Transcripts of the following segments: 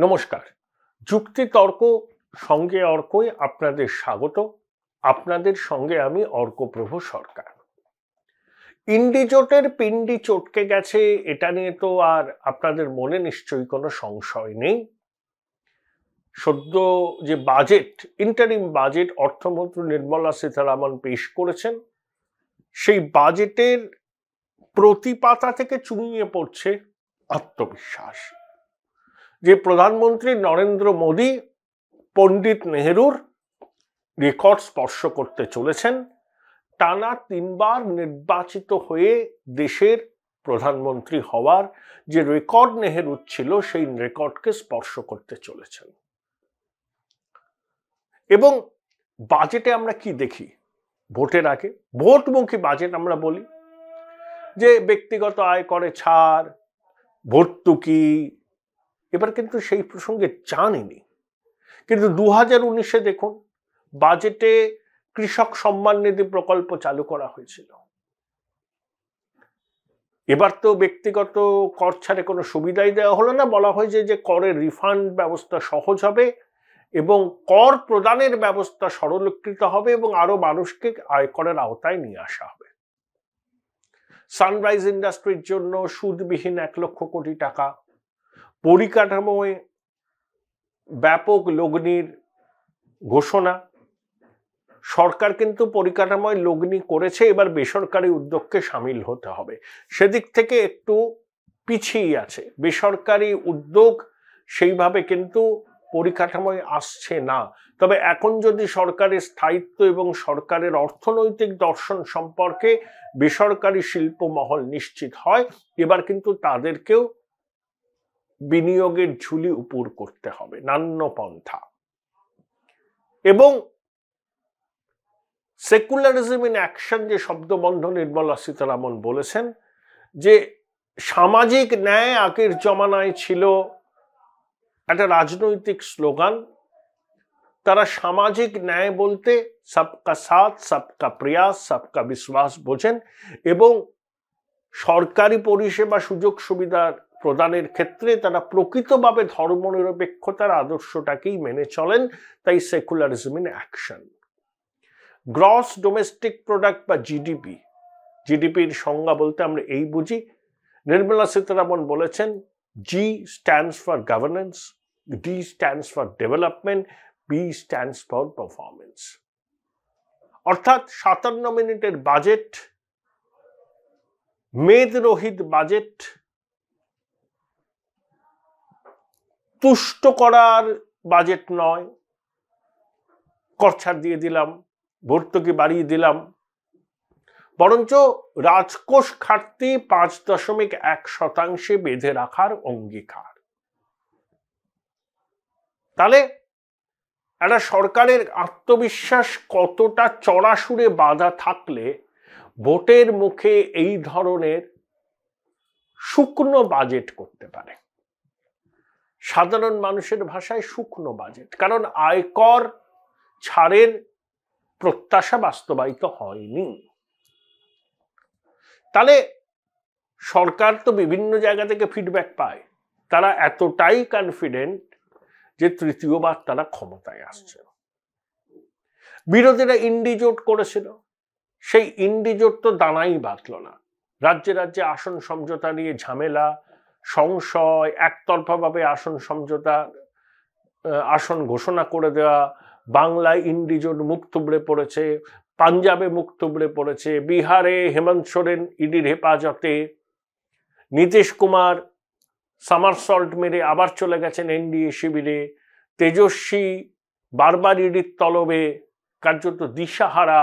নমস্কার। যুক্তি তর্ক সঙ্গে অর্কই আপনাদের স্বাগত। আপনাদের সঙ্গে আমি অর্কপ্রভ সরকার। ইন্ডিজোটের পিণ্ডি চটকে গেছে, এটা নিয়ে তো আর আপনাদের মনে নিশ্চয়ই কোনো সংশয় নেই। সদ্য যে বাজেট, ইন্টারিম বাজেট অর্থমন্ত্রী নির্মলা সীতারামন পেশ করেছেন, সেই বাজেটের প্রতি পাতা থেকে চুইয়ে পড়ছে আত্মবিশ্বাস যে প্রধানমন্ত্রী নরেন্দ্র মোদী পণ্ডিত নেহরুর রেকর্ড স্পর্শ করতে চলেছেন। টানা 3 বার নির্বাচিত হয়ে দেশের প্রধানমন্ত্রী হওয়ার যে রেকর্ড নেহরুর ছিল, সেই রেকর্ডকে স্পর্শ করতে চলেছেন। এবং বাজেটে আমরা কি দেখি? ভোটের আগে ভোটমুখী বাজেট আমরা বলি যে ব্যক্তিগত আয়করে ছাড়, ভর্তুকি। এবার কিন্তু সেই প্রসঙ্গে জানিনি, কিন্তু 2019-এ দেখুন বাজেটে কৃষক সম্মান নিধি প্রকল্প চালু করা হয়েছিল। এবার তো ব্যক্তিগত কর ছাড়ে কোনো সুবিধাই দেওয়া হলো না, বলা হয়েছে যে করের রিফান্ড ব্যবস্থা সহজ হবে এবং কর প্রদানের ব্যবস্থা সরলীকৃত হবে এবং আরো মানুষকে আয়করের আওতায় নিয়ে আসা হবে। সানরাইজ ইন্ডাস্ট্রির জন্য সুদবিহীন 1 লক্ষ কোটি টাকা, পরিকাঠামোয় ব্যাপক লগ্নির ঘোষণা। সরকার কিন্তু পরিকাঠামোয় লগ্নি করেছে, এবার বেসরকারি উদ্যোগকে সামিল হতে হবে। সেদিক থেকে একটু পিছিয়ে আছে বেসরকারি উদ্যোগ, সেইভাবে কিন্তু পরিকাঠামোয় আসছে না। তবে এখন যদি সরকারের স্থায়িত্ব এবং সরকারের অর্থনৈতিক দর্শন সম্পর্কে বেসরকারি শিল্প মহল নিশ্চিত হয়, এবার কিন্তু তাদেরকেও বিনিয়োগের ঝুলি উপর করতে হবে নান্য পন্থা। এবং সেকুলারিজম ইন অ্যাকশন যে শব্দবন্ধ নির্মলা সীতারামন বলেছেন, যে সামাজিক ন্যায় আগের জমানায় ছিল একটা রাজনৈতিক স্লোগান। তারা সামাজিক ন্যায় বলতে সবকা সাথ, সবকা প্রয়াস, সবকা বিশ্বাস বোঝেন এবং সরকারি পরিষেবা সুযোগ সুবিধার প্রদানের ক্ষেত্রে তারা প্রকৃতভাবে ধর্মনিরপেক্ষতার আদর্শটাকেই মেনে চলেন। তাই secularism in action. Gross domestic product বা জিডিপির সংজ্ঞা বলতে আমরা এই বুঝি। নির্মলা সীতারামন বলেছেন G stands for governance, D stands for development, P stands for performance। অর্থাৎ 57 মিনিটের বাজেট মেদরহিত বাজেট, তুষ্ট করার বাজেট নয়। কর ছাড় দিয়ে দিলাম, ভর্তুকি বাড়িয়ে দিলাম, বরঞ্চ রাজকোষ ঘাটতি 5.1% বেঁধে রাখার অঙ্গীকার। তাহলে একটা সরকারের আত্মবিশ্বাস কতটা চড়া সুরে বাঁধা থাকলে ভোটের মুখে এই ধরনের শুকনো বাজেট করতে পারে? সাধারণ মানুষের ভাষায় শুকনো বাজেট, কারণ আয়কর ছাড়ের প্রত্যাশা বাস্তবায়িত হয়নি। তাহলে সরকার তো বিভিন্ন জায়গা থেকে ফিডব্যাক পায়, তারা এতটাই কনফিডেন্ট যে তৃতীয়বার তারা ক্ষমতায় আসছে। বিরোধীরা ইন্ডিজোট করেছিল, সেই ইন্ডিজোট তো দানাই বাঁধল না। রাজ্যে রাজ্যে আসন সমঝোতা নিয়ে ঝামেলা, সংশয়, একতরফাভাবে আসন ঘোষণা করে দেওয়া। বাংলায় ইন্ডিজোট মুখ থুবড়ে পড়েছে, পাঞ্জাবে মুখ থুবড়ে পড়েছে, বিহারে হেমন্ত সোরেন ইডির হেফাজতে, নীতিশ কুমার সামারসল্ট মেরে আবার চলে গেছেন এনডিএ শিবিরে, তেজস্বী বারবার ইডির তলবে, কার্যত দিশাহারা।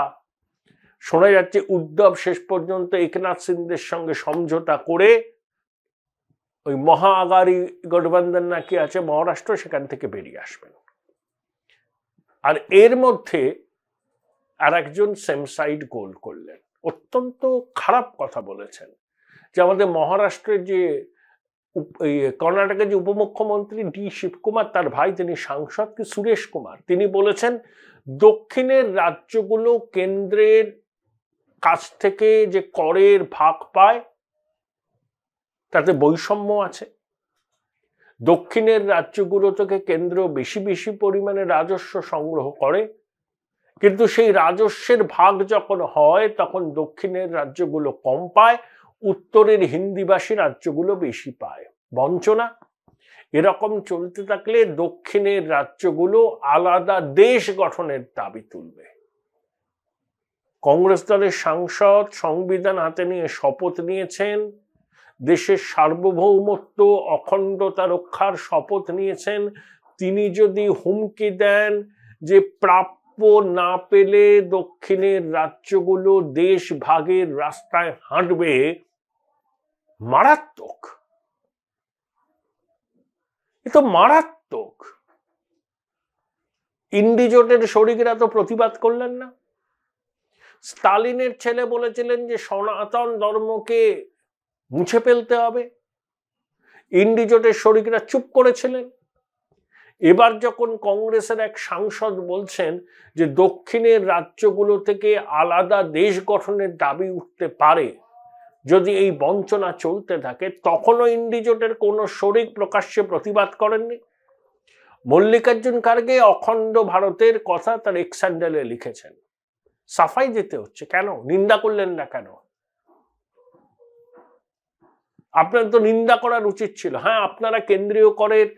শোনা যাচ্ছে উদ্ধব শেষ পর্যন্ত একনাথ সিন্ধের সঙ্গে সমঝোতা করে ওই মহা আগারি গঠবন্ধন নাকি আছে মহারাষ্ট্র, সেখান থেকে বেরিয়ে আসবেন। আর এর মধ্যে আর একজন সেম সাইড গোল করলেন, অত্যন্ত খারাপ কথা বলেছেন যে আমাদের মহারাষ্ট্রের যে কর্ণাটকের যে উপমুখ্যমন্ত্রী ডি শিবকুমার, তার ভাই, তিনি সাংসদ কি সুরেশ কুমার, তিনি বলেছেন দক্ষিণের রাজ্যগুলো কেন্দ্রের কাছ থেকে যে করের ভাগ পায় তাতে বৈষম্য আছে। দক্ষিণের রাজ্যগুলো থেকে কেন্দ্র বেশি বেশি পরিমাণে রাজস্ব সংগ্রহ করে, কিন্তু সেই রাজস্বের ভাগ যখন হয় তখন দক্ষিণের রাজ্যগুলো কম পায়, উত্তরের হিন্দিভাষী রাজ্যগুলো বেশি পায়। বঞ্চনা। এরকম চলতে থাকলে দক্ষিণের রাজ্যগুলো আলাদা দেশ গঠনের দাবি তুলবে। কংগ্রেস দলের সাংসদ সংবিধান হাতে নিয়ে শপথ নিয়েছেন, দেশের সার্বভৌমত্ব অখণ্ডতা রক্ষার শপথ নিয়েছেন। তিনি যদি হুমকি দেন যে প্রাপ্য না পেলে দক্ষিণের রাজ্যগুলো দেশ ভাগের রাস্তায় হাঁটবে, মারাত্মক। এ তো মারাত্মক। ইন্ডিজোটের শরিকরা তো প্রতিবাদ করলেন না। স্টালিনের ছেলে বলেছিলেন যে সনাতন ধর্মকে মুছে ফেলতে হবে, ইন্ডিজোটের শরিকরা চুপ করেছিলেন। এবার যখন কংগ্রেসের এক সাংসদ বলছেন যে দক্ষিণের রাজ্যগুলো থেকে আলাদা দেশ গঠনের দাবি উঠতে পারে যদি এই বঞ্চনা চলতে থাকে, তখনও ইন্ডিজোটের কোনো শরিক প্রকাশ্যে প্রতিবাদ করেননি। মল্লিকার্জুন খাড়গে অখণ্ড ভারতের কথা তার এক্স হ্যান্ডেলে লিখেছেন। সাফাই দিতে হচ্ছে কেন? নিন্দা করলেন না কেন? আপনার তো নিন্দা করার উচিত ছিল। হ্যাঁ, আপনারা কেন্দ্রীয় করের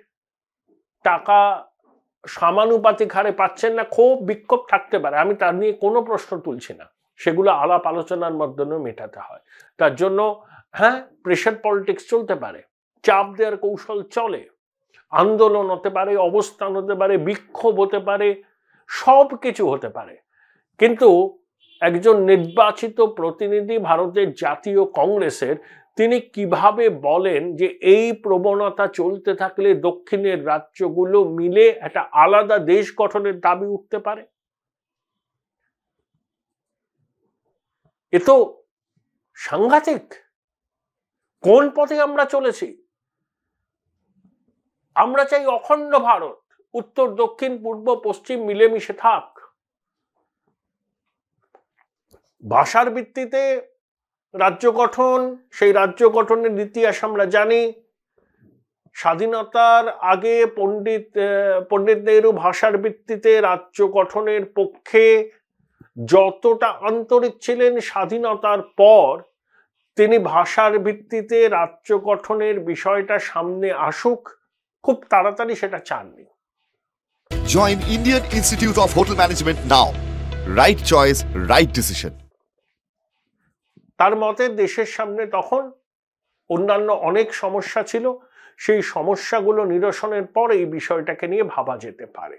টাকা সমানুপাতিক হারে পাচ্ছেন না, ক্ষোভ বিক্ষোভ থাকতে পারে, আমি তার নিয়ে কোনো প্রশ্ন তুলছি না, সেগুলো আলাপ আলোচনার মাধ্যমে মেটাতে হয়। তার জন্য হ্যাঁ, প্রেশার পলিটিক্স চলতে পারে, চাপ দেওয়ার কৌশল চলে, আন্দোলন হতে পারে, অবস্থান হতে পারে, বিক্ষোভ হতে পারে, সব কিছু হতে পারে। কিন্তু একজন নির্বাচিত প্রতিনিধি ভারতের জাতীয় কংগ্রেসের, তিনি কিভাবে বলেন যে এই প্রবণতা চলতে থাকলে দক্ষিণের রাজ্যগুলো মিলে একটা আলাদা দেশ গঠনের দাবি উঠতে পারে? এ তো সাংঘাতিক। কোন পথে আমরা চলেছি? আমরা চাই অখণ্ড ভারত, উত্তর দক্ষিণ পূর্ব পশ্চিম মিলেমিশে থাক। ভাষার ভিত্তিতে রাজ্য গঠন, সেই রাজ্য গঠনের ইতিহাস আমরা জানি। স্বাধীনতার আগে পণ্ডিত নেহরু ভাষার ভিত্তিতে রাজ্য গঠনের পক্ষে যতটা আন্তরিক ছিলেন, স্বাধীনতার পর তিনি ভাষার ভিত্তিতে রাজ্য গঠনের বিষয়টা সামনে আসুক খুব তাড়াতাড়ি সেটা চাননি। Join Indian Institute of Hotel Management now. Right choice, right decision. তার মতে দেশের সামনে তখন অন্যান্য অনেক সমস্যা ছিল, সেই সমস্যাগুলো নিরসনের পর এই বিষয়টাকে নিয়ে ভাবা যেতে পারে।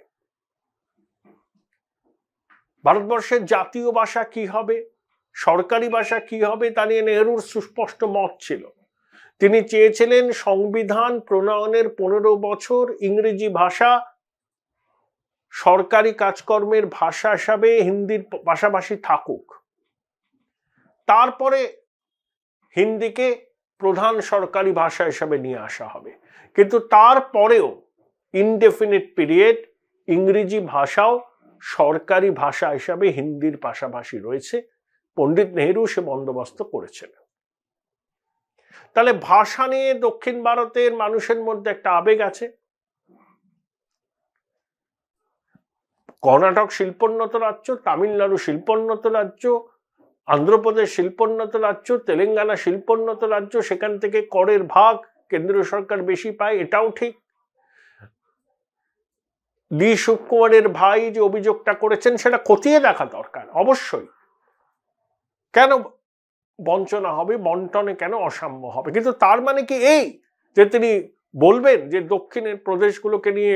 ভারতবর্ষের জাতীয় ভাষা কি হবে, সরকারি ভাষা কি হবে, তা নিয়ে নেহরুর সুস্পষ্ট মত ছিল। তিনি চেয়েছিলেন সংবিধান প্রণয়নের 15 বছর ইংরেজি ভাষা সরকারি কাজকর্মের ভাষা হিসাবে হিন্দির পাশাপাশি থাকুক, তারপরে হিন্দিকে প্রধান সরকারি ভাষা হিসাবে নিয়ে আসা হবে। কিন্তু তারপরেও ইনডেফিনিট পিরিয়ড ইংরেজি ভাষাও সরকারি ভাষা হিসাবে হিন্দির পাশাপাশি রয়েছে। পণ্ডিত নেহরু সে বন্দোবস্ত করেছিলেন। তাহলে ভাষা নিয়ে দক্ষিণ ভারতের মানুষের মধ্যে একটা আবেগ আছে। কর্ণাটক শিল্পোন্নত রাজ্য, তামিলনাড়ু শিল্পোন্নত রাজ্য, আন্ধ্রপ্রদেশ শিল্পোন্নত রাজ্য, তেলেঙ্গানা শিল্পোন্নত রাজ্য, সেখান থেকে করের ভাগ কেন্দ্রীয় সরকার বেশি পায়, এটাও ঠিক। ডি সুকুমারের ভাই যে অভিযোগটা করেছেন সেটা খতিয়ে দেখা দরকার অবশ্যই। কেন বঞ্চনা হবে, বন্টনে কেন অসাম্য হবে? কিন্তু তার মানে কি এই যে তিনি বলবেন যে দক্ষিণের প্রদেশগুলোকে নিয়ে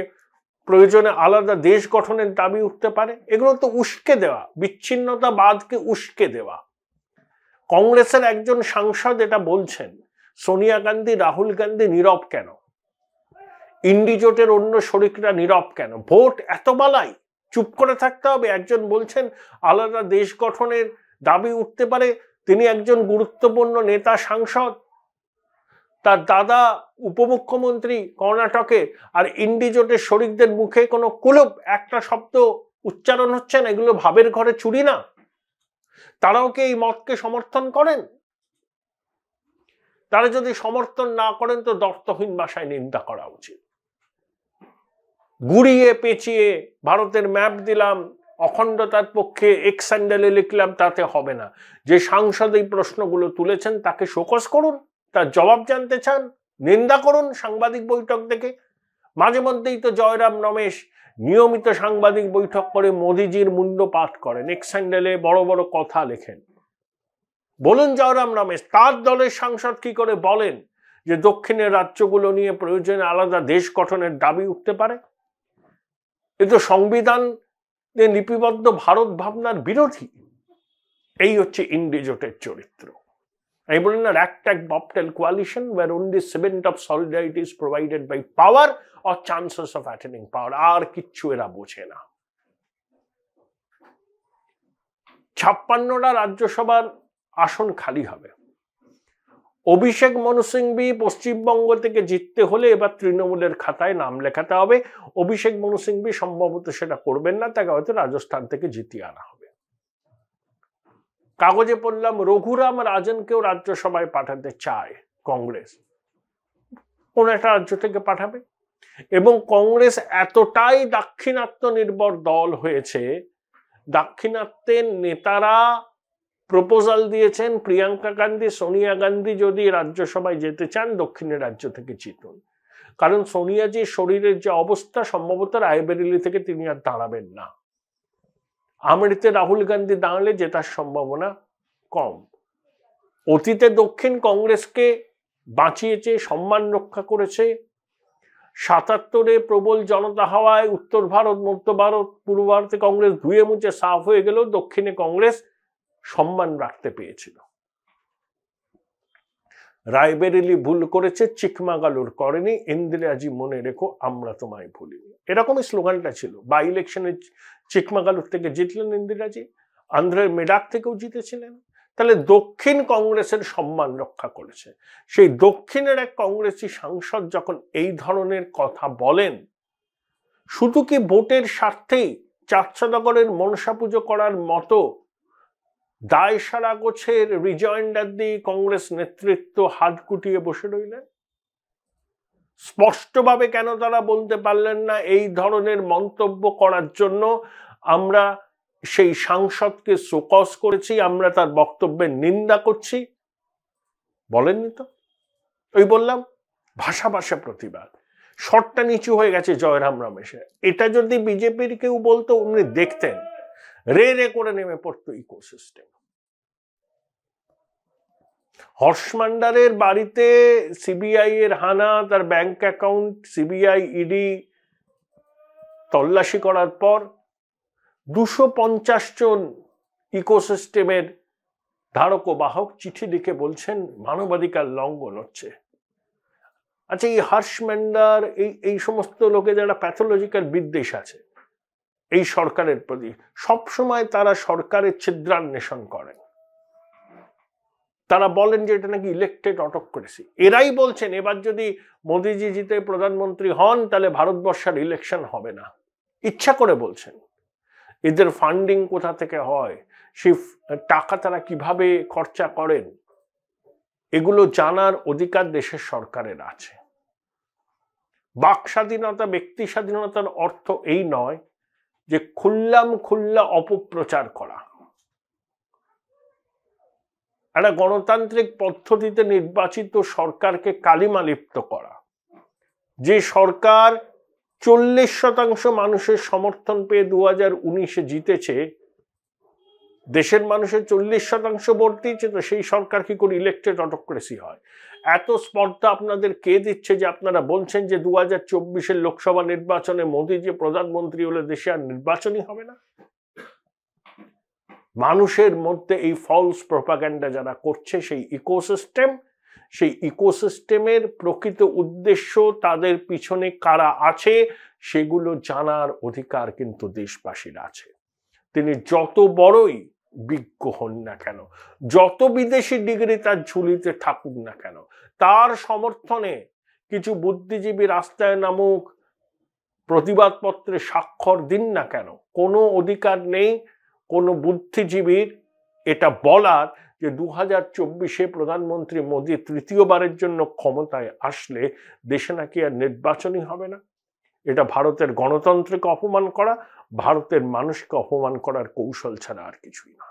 প্রয়োজনে আলাদা দেশ গঠনের দাবি উঠতে পারে? এগুলো তো উস্কে দেওয়া, বিচ্ছিন্নতাবাদকে উস্কে দেওয়া। কংগ্রেসের একজন সাংসদ এটা বলছেন, সোনিয়া গান্ধী রাহুল গান্ধী নীরব কেন, ইন্ডিজোটের অন্য শরিকরা নীরব কেন? ভোট এত বালাই, চুপ করে থাকতে হবে? একজন বলছেন আলাদা দেশ গঠনের দাবি উঠতে পারে, তিনি একজন গুরুত্বপূর্ণ নেতা সাংসদ, তার দাদা উপমুখ্যমন্ত্রী কর্ণাটকে, আর ইন্ডিজোটের শরিকদের মুখে কোনো কুলুপ একটা শব্দ উচ্চারণ হচ্ছে না। এগুলো ভাবের ঘরে চুরি না? তারাও কি এই মতকে সমর্থন করেন? তারা যদি সমর্থন না করেন তো দর্থহীন ভাষায় নিন্দা করা উচিত। গুড়িয়ে পেঁচিয়ে ভারতের ম্যাপ দিলাম, অখণ্ডতার পক্ষে এক স্যান্ডেলে লিখলাম, তাতে হবে না। যে সাংসদ এই প্রশ্নগুলো তুলেছেন তাকে শোকজ করুন, তার জবাব জানতে চান, নিন্দা করুন সাংবাদিক বৈঠক থেকে। মাঝে মধ্যেই তো জয়রাম রমেশ নিয়মিত সাংবাদিক বৈঠক করে মোদিজির মুন্ড পাঠ করেন, এক স্যান্ডেলে বড় বড় কথা লেখেন। বলুন জয়রাম রমেশ তার দলের সাংসদ কি করে বলেন যে দক্ষিণের রাজ্যগুলো নিয়ে প্রয়োজনে আলাদা দেশ গঠনের দাবি উঠতে পারে? এ তো সংবিধান লিপিবদ্ধ ভারত ভাবনার বিরোধী। এই হচ্ছে ইন্ডি জোটের চরিত্র। আমি বলি না, ragtag bobtail coalition where only cement of solidarity is provided by power or chances of attaining power, আর কিচ্ছু এরা বোঝে না। 56টা রাজ্যসভার আসন খালি হবে। অভিষেক মনু সিংভি পশ্চিমবঙ্গ থেকে জিততে হলে এবার তৃণমূলের খাতায় নাম লেখাতে হবে। অভিষেক মনু সিংভি সম্ভবত সেটা করবেন না, তাকে হয়তো রাজস্থান থেকে জিতিয়ে আনা হবে। কাগজে পড়লাম রঘুরাম রাজনকেও রাজ্যসভায় পাঠাতে চায় কংগ্রেস, কোন একটা রাজ্য থেকে পাঠাবে। এবং কংগ্রেস এতটাই দাক্ষিণাত্য নির্ভর দল হয়েছে, দাক্ষিণাত্যের নেতারা প্রপোজাল দিয়েছেন প্রিয়াঙ্কা গান্ধী, সোনিয়া গান্ধী যদি রাজ্যসভায় যেতে চান দক্ষিণের রাজ্য থেকে জিতুন। কারণ সোনিয়া যে শরীরের যে অবস্থা, সম্ভবত রায়বেরেলি থেকে তিনি আর দাঁড়াবেন না। আমৃতে রাহুল গান্ধী দাঁড়ালে জেতার সম্ভাবনা কম। অতীতে দক্ষিণ কংগ্রেসকে বাঁচিয়েছে, সম্মান রক্ষা করেছে। ৭৭-এ প্রবল জনতা হওয়ায় উত্তর ভারত, মধ্য ভারত, পূর্ব ভারতে কংগ্রেস ধুয়ে মুছে সাফ হয়ে গেল, দক্ষিণে কংগ্রেস সম্মান রাখতে পেয়েছিল। রায়বেরেলি ভুল করেছে, চিকমাগালুর করেনি, ইন্দিরাজি মনে রেখো আমরা তোমায় ভুলিনি। এরকমই স্লোগানটা ছিল। বাই ইলেকশনে চিকমাগালুর থেকে জিতলেন ইন্দিরাজি, আন্ধ্রের মেডাক থেকেও জিতেছিলেন। তাহলে দক্ষিণ কংগ্রেসের সম্মান রক্ষা করেছে। সেই দক্ষিণের এক কংগ্রেসী সাংসদ যখন এই ধরনের কথা বলেন, শুধু কি ভোটের স্বার্থেই চারছানগরের মনসা পুজো করার মতো দায় সারা গোছের রিজয়েন্ডার দিয়ে কংগ্রেস নেতৃত্ব হাত গুটিয়ে বসে রইলেন? স্পষ্টভাবে কেন তারা বলতে পারলেন না এই ধরনের মন্তব্য করার জন্য আমরা সেই সাংসদকে শোকজ করেছি, আমরা তার বক্তব্যের নিন্দা করছি? বলেননি তো। ওই বললাম ভাষা ভাষা প্রতিবাদ, শটটা নিচু হয়ে গেছে জয়রাম রমেশের। এটা যদি বিজেপির কেউ বলতো উনি দেখতেন রে রে করে নেমে পড়তো ইকোসিস্টেম। হর্ষমান্ডারের বাড়িতে সিবিআই এর হানা, তার ব্যাংক অ্যাকাউন্ট সিবিআই ইডি তল্লাশি করার পর 250 জন ইকোসিস্টেমের ধারক ও বাহক চিঠি লিখে বলছেন মানবাধিকার লঙ্ঘন হচ্ছে। আচ্ছা, এই হর্ষমান্ডার এই সমস্ত লোকে যারা প্যাথোলজিক্যাল বিদ্বেষ আছে এই সরকারের প্রতি, সবসময় তারা সরকারের ছিদ্রান্বেষণ করেন। তারা বলেন যে এটা নাকি ইলেক্টেড অটোক্রেসি। এরাই বলছেন এবার যদি মোদিজি জিতে প্রধানমন্ত্রী হন তাহলে ভারতবর্ষের ইলেকশন হবে না। ইচ্ছা করে বলছেন। এদের ফান্ডিং কোথা থেকে হয়, সেই টাকা তারা কিভাবে খরচা করেন, এগুলো জানার অধিকার দেশের সরকারের আছে। বাক স্বাধীনতা, ব্যক্তি স্বাধীনতার অর্থ এই নয় যে খুল্লা অপপ্রচার করা। একটা গণতান্ত্রিক পদ্ধতিতে নির্বাচিত সরকারকে কালিমালিপ্ত করা, যে সরকার 40% মানুষের সমর্থন পেয়ে 2019-এ জিতেছে, দেশের মানুষের 40% ভোট দিয়েছে, তো সেই সরকার কি করে ইলেক্টেড অটোক্রেসি হয়? এত স্পর্ধা আপনাদের কে দিচ্ছে যে আপনারা বলছেন যে 2024-এর লোকসভা নির্বাচনে মোদী যে প্রধানমন্ত্রী হলে দেশে আর নির্বাচনই হবে না? মানুষের মধ্যে এই ফলস প্রপাগান্ডা যারা করছে, সেই ইকোসিস্টেমের প্রকৃত উদ্দেশ্য, তাদের পিছনে কারা আছে সেগুলো জানার অধিকার কিন্তু দেশবাসীর আছে। তিনি যত বড়ই বিজ্ঞ হন না কেন, যত বিদেশি ডিগ্রি তার ঝুলিতে থাকুক না কেন, তার সমর্থনে কিছু বুদ্ধিজীবী রাস্তায় নামুক, প্রতিবাদপত্রে স্বাক্ষর দিন না কেন, কোনো অধিকার নেই কোনো বুদ্ধিজীবীর এটা বলার যে 2024-এ প্রধানমন্ত্রী মোদী তৃতীয়বারের জন্য ক্ষমতায় আসলে দেশে নাকি আর নির্বাচনই হবে না। এটা ভারতের গণতন্ত্রকে অপমান করা, ভারতের মানুষকে অপমান করার কৌশল ছাড়া আর কিছুই না।